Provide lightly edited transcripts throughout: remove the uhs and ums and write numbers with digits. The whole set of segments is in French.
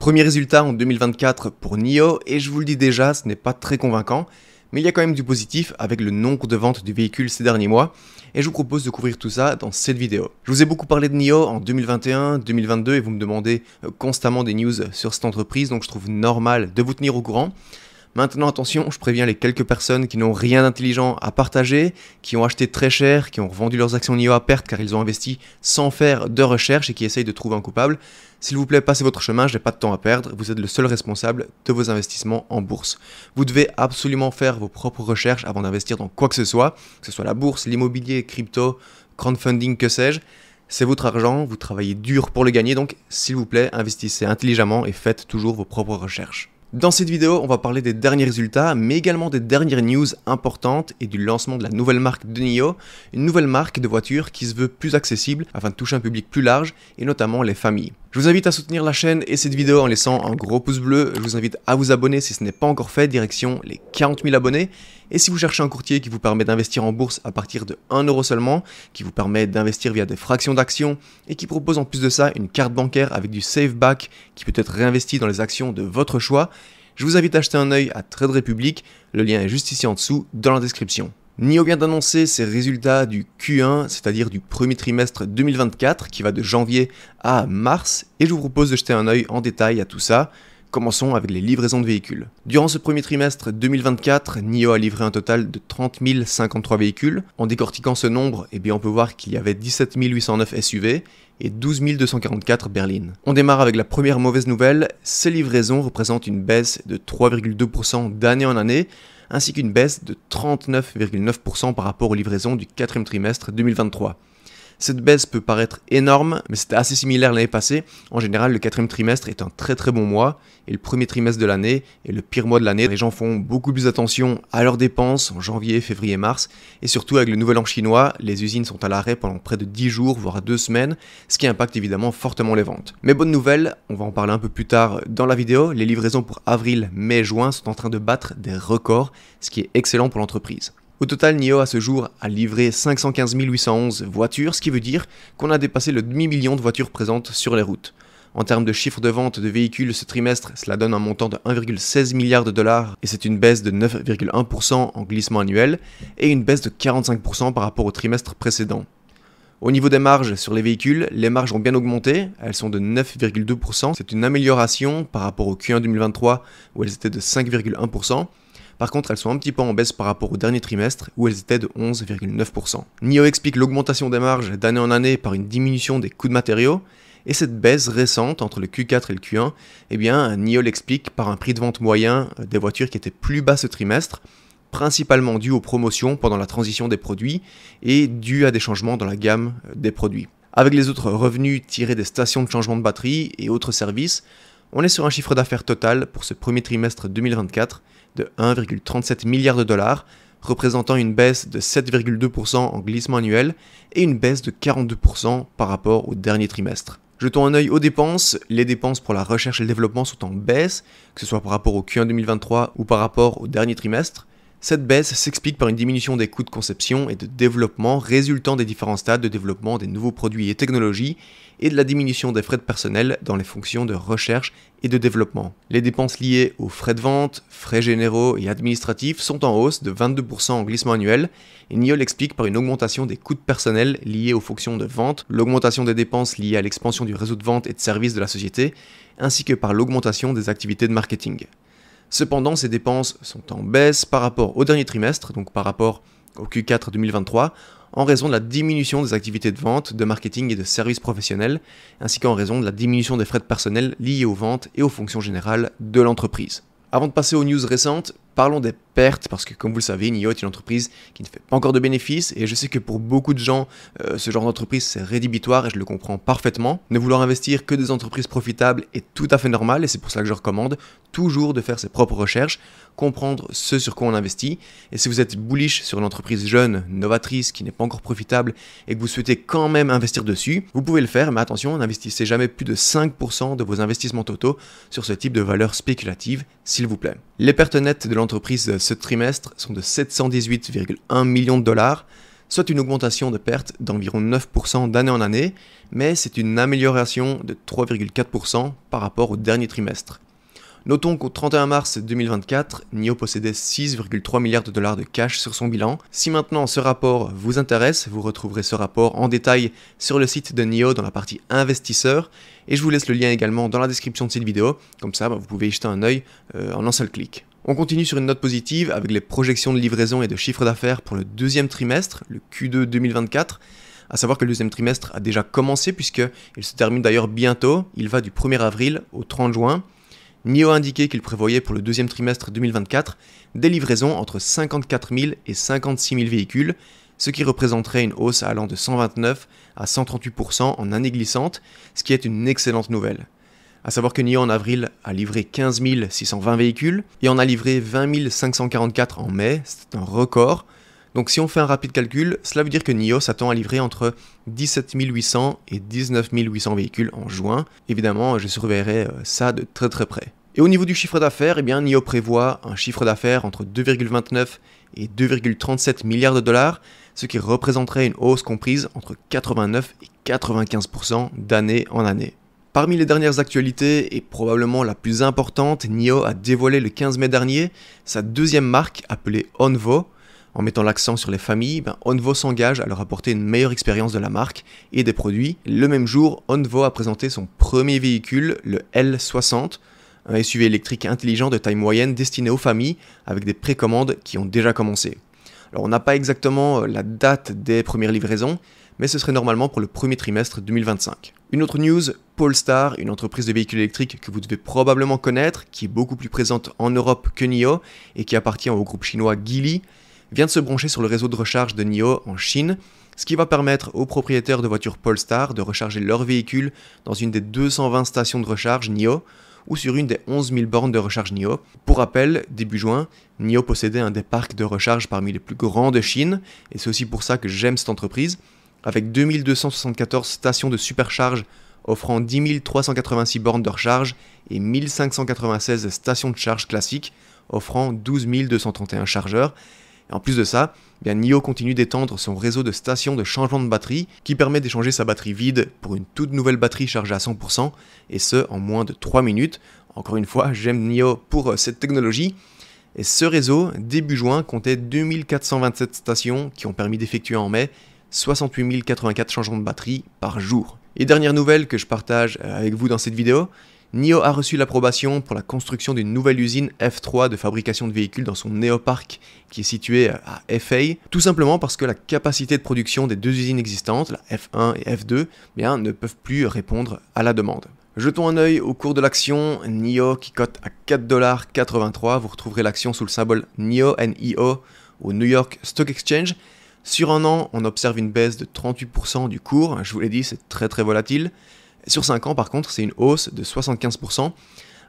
Premier résultat en 2024 pour NIO, et je vous le dis déjà, ce n'est pas très convaincant, mais il y a quand même du positif avec le nombre de ventes du véhicule ces derniers mois, et je vous propose de couvrir tout ça dans cette vidéo. Je vous ai beaucoup parlé de NIO en 2021, 2022, et vous me demandez constamment des news sur cette entreprise, donc je trouve normal de vous tenir au courant. Maintenant attention, je préviens les quelques personnes qui n'ont rien d'intelligent à partager, qui ont acheté très cher, qui ont revendu leurs actions NIO à perte car ils ont investi sans faire de recherche et qui essayent de trouver un coupable. S'il vous plaît, passez votre chemin, je n'ai pas de temps à perdre, vous êtes le seul responsable de vos investissements en bourse. Vous devez absolument faire vos propres recherches avant d'investir dans quoi que ce soit la bourse, l'immobilier, crypto, crowdfunding, que sais-je. C'est votre argent, vous travaillez dur pour le gagner, donc s'il vous plaît, investissez intelligemment et faites toujours vos propres recherches. Dans cette vidéo, on va parler des derniers résultats, mais également des dernières news importantes et du lancement de la nouvelle marque de NIO, une nouvelle marque de voiture qui se veut plus accessible afin de toucher un public plus large et notamment les familles. Je vous invite à soutenir la chaîne et cette vidéo en laissant un gros pouce bleu, je vous invite à vous abonner si ce n'est pas encore fait, direction les 40 000 abonnés, et si vous cherchez un courtier qui vous permet d'investir en bourse à partir de 1 € seulement, qui vous permet d'investir via des fractions d'actions et qui propose en plus de ça une carte bancaire avec du SafeBack qui peut être réinvesti dans les actions de votre choix, je vous invite à jeter un œil à Trade Republic, le lien est juste ici en dessous dans la description. NIO vient d'annoncer ses résultats du Q1, c'est-à-dire du premier trimestre 2024, qui va de janvier à mars, et je vous propose de jeter un œil en détail à tout ça. Commençons avec les livraisons de véhicules. Durant ce premier trimestre 2024, NIO a livré un total de 30 053 véhicules. En décortiquant ce nombre, on peut voir qu'il y avait 17 809 SUV et 12 244 berlines. On démarre avec la première mauvaise nouvelle, ces livraisons représentent une baisse de 3,2% d'année en année, ainsi qu'une baisse de 39,9% par rapport aux livraisons du quatrième trimestre 2023. Cette baisse peut paraître énorme, mais c'était assez similaire l'année passée. En général, le quatrième trimestre est un très très bon mois, et le premier trimestre de l'année est le pire mois de l'année. Les gens font beaucoup plus attention à leurs dépenses en janvier, février, mars, et surtout avec le nouvel an chinois, les usines sont à l'arrêt pendant près de 10 jours, voire 2 semaines, ce qui impacte évidemment fortement les ventes. Mais bonne nouvelle, on va en parler un peu plus tard dans la vidéo, les livraisons pour avril, mai, juin sont en train de battre des records, ce qui est excellent pour l'entreprise. Au total, NIO à ce jour a livré 515 811 voitures, ce qui veut dire qu'on a dépassé le demi-million de voitures présentes sur les routes. En termes de chiffre de vente de véhicules ce trimestre, cela donne un montant de 1,16 milliard de dollars et c'est une baisse de 9,1% en glissement annuel et une baisse de 45% par rapport au trimestre précédent. Au niveau des marges sur les véhicules, les marges ont bien augmenté, elles sont de 9,2%, c'est une amélioration par rapport au Q1 2023 où elles étaient de 5,1%. Par contre, elles sont un petit peu en baisse par rapport au dernier trimestre où elles étaient de 11,9%. NIO explique l'augmentation des marges d'année en année par une diminution des coûts de matériaux, et cette baisse récente entre le Q4 et le Q1, NIO l'explique par un prix de vente moyen des voitures qui était plus bas ce trimestre, principalement dû aux promotions pendant la transition des produits et dû à des changements dans la gamme des produits. Avec les autres revenus tirés des stations de changement de batterie et autres services, on est sur un chiffre d'affaires total pour ce premier trimestre 2024 de 1,37 milliard de dollars, représentant une baisse de 7,2% en glissement annuel et une baisse de 42% par rapport au dernier trimestre. Jetons un œil aux dépenses, les dépenses pour la recherche et le développement sont en baisse, que ce soit par rapport au Q1 2023 ou par rapport au dernier trimestre. Cette baisse s'explique par une diminution des coûts de conception et de développement résultant des différents stades de développement des nouveaux produits et technologies et de la diminution des frais de personnel dans les fonctions de recherche et de développement. Les dépenses liées aux frais de vente, frais généraux et administratifs sont en hausse de 22% en glissement annuel et NIO l'explique par une augmentation des coûts de personnel liés aux fonctions de vente, l'augmentation des dépenses liées à l'expansion du réseau de vente et de services de la société, ainsi que par l'augmentation des activités de marketing. Cependant, ces dépenses sont en baisse par rapport au dernier trimestre, donc par rapport au Q4 2023, en raison de la diminution des activités de vente, de marketing et de services professionnels, ainsi qu'en raison de la diminution des frais de personnel liés aux ventes et aux fonctions générales de l'entreprise. Avant de passer aux news récentes, parlons des pertes, parce que comme vous le savez, NIO est une entreprise qui ne fait pas encore de bénéfices, et je sais que pour beaucoup de gens, ce genre d'entreprise c'est rédhibitoire, et je le comprends parfaitement. Ne vouloir investir que des entreprises profitables est tout à fait normal, et c'est pour ça que je recommande toujours de faire ses propres recherches, comprendre ce sur quoi on investit, et si vous êtes bullish sur une entreprise jeune, novatrice, qui n'est pas encore profitable, et que vous souhaitez quand même investir dessus, vous pouvez le faire, mais attention, n'investissez jamais plus de 5% de vos investissements totaux sur ce type de valeurs spéculatives, s'il vous plaît. Les pertes nettes de l'entreprise ce trimestre sont de 718,1 millions de dollars, soit une augmentation de perte d'environ 9% d'année en année, mais c'est une amélioration de 3,4% par rapport au dernier trimestre. Notons qu'au 31 mars 2024, NIO possédait 6,3 milliards de dollars de cash sur son bilan. Si maintenant ce rapport vous intéresse, vous retrouverez ce rapport en détail sur le site de NIO dans la partie investisseurs, et je vous laisse le lien également dans la description de cette vidéo, comme ça vous pouvez y jeter un œil en un seul clic. On continue sur une note positive avec les projections de livraison et de chiffre d'affaires pour le deuxième trimestre, le Q2 2024. À savoir que le deuxième trimestre a déjà commencé puisqu'il se termine d'ailleurs bientôt, il va du 1er avril au 30 juin. NIO a indiqué qu'il prévoyait pour le deuxième trimestre 2024 des livraisons entre 54 000 et 56 000 véhicules, ce qui représenterait une hausse allant de 129 à 138% en année glissante, ce qui est une excellente nouvelle. A savoir que NIO en avril a livré 15 620 véhicules et en a livré 20 544 en mai, c'est un record. Donc si on fait un rapide calcul, cela veut dire que NIO s'attend à livrer entre 17 800 et 19 800 véhicules en juin. Évidemment, je surveillerai ça de très près. Et au niveau du chiffre d'affaires, eh bien NIO prévoit un chiffre d'affaires entre 2,29 et 2,37 milliards de dollars, ce qui représenterait une hausse comprise entre 89 et 95% d'année en année. Parmi les dernières actualités, et probablement la plus importante, NIO a dévoilé le 15 mai dernier sa deuxième marque appelée Onvo. En mettant l'accent sur les familles, Onvo s'engage à leur apporter une meilleure expérience de la marque et des produits. Le même jour, Onvo a présenté son premier véhicule, le L60, un SUV électrique intelligent de taille moyenne destiné aux familles avec des précommandes qui ont déjà commencé. Alors on n'a pas exactement la date des premières livraisons, mais ce serait normalement pour le premier trimestre 2025. Une autre news, Polestar, une entreprise de véhicules électriques que vous devez probablement connaître, qui est beaucoup plus présente en Europe que NIO et qui appartient au groupe chinois Geely, vient de se brancher sur le réseau de recharge de NIO en Chine, ce qui va permettre aux propriétaires de voitures Polestar de recharger leurs véhicules dans une des 220 stations de recharge NIO ou sur une des 11 000 bornes de recharge NIO. Pour rappel, début juin, NIO possédait un des parcs de recharge parmi les plus grands de Chine, et c'est aussi pour ça que j'aime cette entreprise, avec 2274 stations de supercharge offrant 10 386 bornes de recharge et 1596 stations de charge classiques offrant 12 231 chargeurs. Et en plus de ça, NIO continue d'étendre son réseau de stations de changement de batterie qui permet d'échanger sa batterie vide pour une toute nouvelle batterie chargée à 100% et ce en moins de 3 minutes. Encore une fois, j'aime NIO pour cette technologie. Et ce réseau, début juin, comptait 2427 stations qui ont permis d'effectuer en mai 68 084 changements de batterie par jour. Et dernière nouvelle que je partage avec vous dans cette vidéo, NIO a reçu l'approbation pour la construction d'une nouvelle usine F3 de fabrication de véhicules dans son néoparc qui est situé à FA, tout simplement parce que la capacité de production des deux usines existantes, la F1 et F2, ne peuvent plus répondre à la demande. Jetons un œil au cours de l'action, NIO qui cote à 4,83$, vous retrouverez l'action sous le symbole NIO, NIO, au New York Stock Exchange. Sur un an, on observe une baisse de 38% du cours, je vous l'ai dit, c'est très volatile. Sur 5 ans, par contre, c'est une hausse de 75%,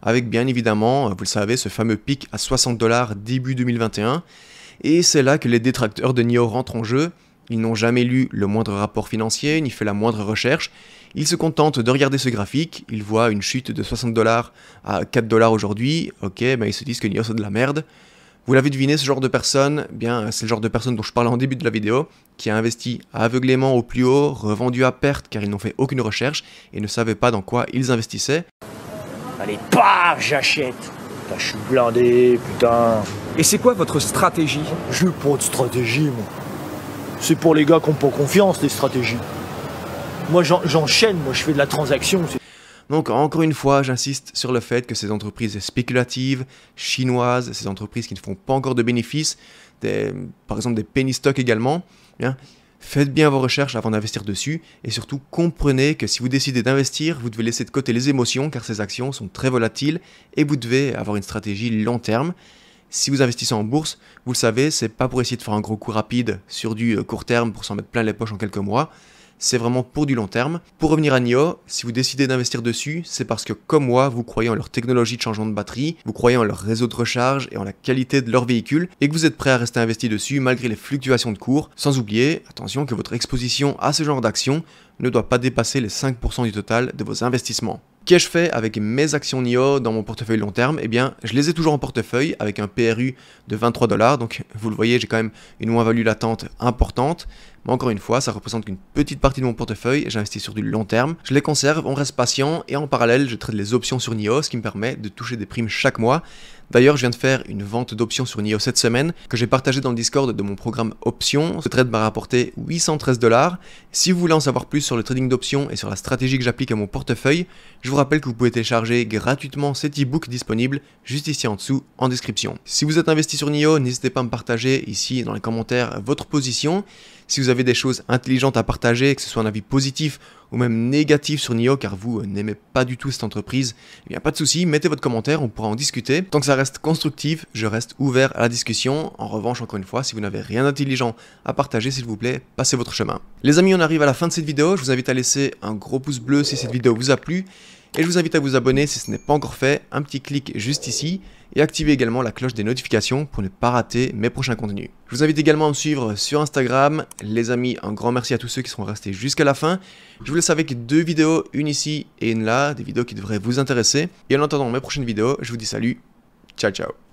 avec bien évidemment, vous le savez, ce fameux pic à 60$ début 2021. Et c'est là que les détracteurs de NIO rentrent en jeu. Ils n'ont jamais lu le moindre rapport financier, ni fait la moindre recherche. Ils se contentent de regarder ce graphique, ils voient une chute de 60$ à 4$ aujourd'hui. Ok, ils se disent que NIO c'est de la merde. Vous l'avez deviné, ce genre de personne, c'est le genre de personne dont je parlais en début de la vidéo, qui a investi aveuglément au plus haut, revendu à perte car ils n'ont fait aucune recherche et ne savaient pas dans quoi ils investissaient. Allez, paf, j'achète. Putain, je suis blindé, putain. Et c'est quoi votre stratégie? J'ai pas de stratégie, moi. C'est pour les gars qui n'ont pas confiance, les stratégies. Moi, j'enchaîne, moi, je fais de la transaction. Donc encore une fois, j'insiste sur le fait que ces entreprises spéculatives, chinoises, ces entreprises qui ne font pas encore de bénéfices, par exemple des penny stocks également, faites bien vos recherches avant d'investir dessus et surtout comprenez que si vous décidez d'investir, vous devez laisser de côté les émotions car ces actions sont très volatiles et vous devez avoir une stratégie long terme. Si vous investissez en bourse, vous le savez, c'est pas pour essayer de faire un gros coup rapide sur du court terme pour s'en mettre plein les poches en quelques mois. C'est vraiment pour du long terme. Pour revenir à NIO, si vous décidez d'investir dessus, c'est parce que comme moi, vous croyez en leur technologie de changement de batterie, vous croyez en leur réseau de recharge et en la qualité de leur véhicule, et que vous êtes prêt à rester investi dessus malgré les fluctuations de cours, sans oublier, attention, que votre exposition à ce genre d'actions ne doit pas dépasser les 5% du total de vos investissements. Qu'ai-je fait avec mes actions NIO dans mon portefeuille long terme? Eh bien, je les ai toujours en portefeuille avec un PRU de 23$, donc vous le voyez, j'ai quand même une moins-value latente importante, Mais encore une fois, ça représente qu'une petite partie de mon portefeuille, j'investis sur du long terme. Je les conserve, on reste patient et en parallèle, je trade les options sur NIO, ce qui me permet de toucher des primes chaque mois. D'ailleurs, je viens de faire une vente d'options sur NIO cette semaine que j'ai partagée dans le Discord de mon programme Options. Ce trade m'a rapporté 813 $. Si vous voulez en savoir plus sur le trading d'options et sur la stratégie que j'applique à mon portefeuille, je vous rappelle que vous pouvez télécharger gratuitement cet e-book disponible juste ici en dessous en description. Si vous êtes investi sur NIO, n'hésitez pas à me partager ici dans les commentaires votre position. Si vous avez des choses intelligentes à partager, que ce soit un avis positif ou même négatif sur NIO car vous n'aimez pas du tout cette entreprise, eh bien pas de souci, mettez votre commentaire, on pourra en discuter. Tant que ça reste constructif, je reste ouvert à la discussion. En revanche, encore une fois, si vous n'avez rien d'intelligent à partager, s'il vous plaît, passez votre chemin. Les amis, on arrive à la fin de cette vidéo. Je vous invite à laisser un gros pouce bleu si cette vidéo vous a plu. Et je vous invite à vous abonner si ce n'est pas encore fait, un petit clic juste ici, et activez également la cloche des notifications pour ne pas rater mes prochains contenus. Je vous invite également à me suivre sur Instagram. Les amis, un grand merci à tous ceux qui sont restés jusqu'à la fin. Je vous laisse avec 2 vidéos, une ici et une là, des vidéos qui devraient vous intéresser. Et en attendant mes prochaines vidéos, je vous dis salut, ciao ciao.